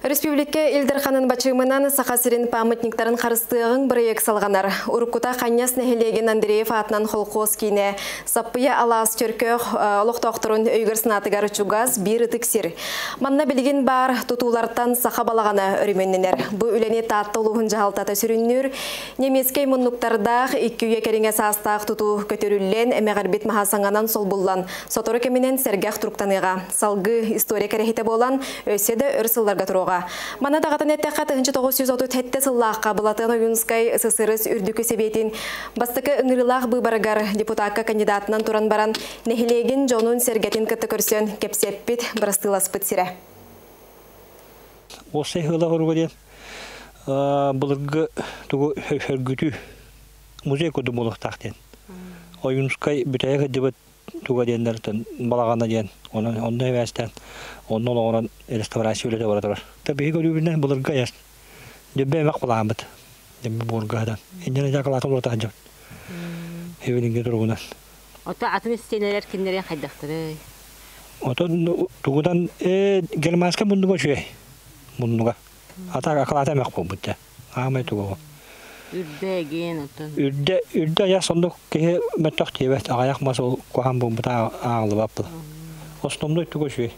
Республика Илдерханын бачымынан сақасырын памятниктарын қарыстығын проект салғанар. Уруккута қанняс нәхелеген Андреев атынан холқоз кейіне саппыя алас түркөк олықтоқтырын өйгір сынатығар чугаз бір үтіксір. Манна білген бар тұтулардан сақа балағана өріменненер. Бұл үләне татты олуғын жағалтата сүріннер. Немескей мұнлықтардақ 2 керіңе састақ тұту көтерілен әмеғарбет махасаңанан сол бұллан. Соторы кемінен сәргәқ тұрқтаныға. Салғы история кәрехеті болан өседі өрсілларға тұруға. Мана дағатын әттәқат 1930 сыллаққа бұлатын Юнскай ССРС үрдікі себетін бастықы ұңырылақ бұбарығар депутатқа кандидатынан тұран баран нәхілеген жонын сәргетін күтті көрсен кепсеппет бірастылас бұтсірі. Осы ғылақ ұрғаден бұлырғы тұғы өргүті музей көді болық тақтен. Юнскай бүтәйігі дебет туга дендерден балагана ден ондай вәстен оннан оран реставрация үлете баратыр. Табиғи көрүбүнөн булырга яс. Дебе мак буламыт. Дебе бургадан. Эндене жакалатын орта жок. Эвелинге тургунан. Ота атын стенелер киндерен кайдактыры. Ото тугудан германска мундуга чөй. Мундуга. Ата акалата мак болбут. Амай тугу. Үрдеген отын. Үрдө я сондук ке метток тебет аяк масыл кохан бомбута агылып апты. Основной тугу чөй.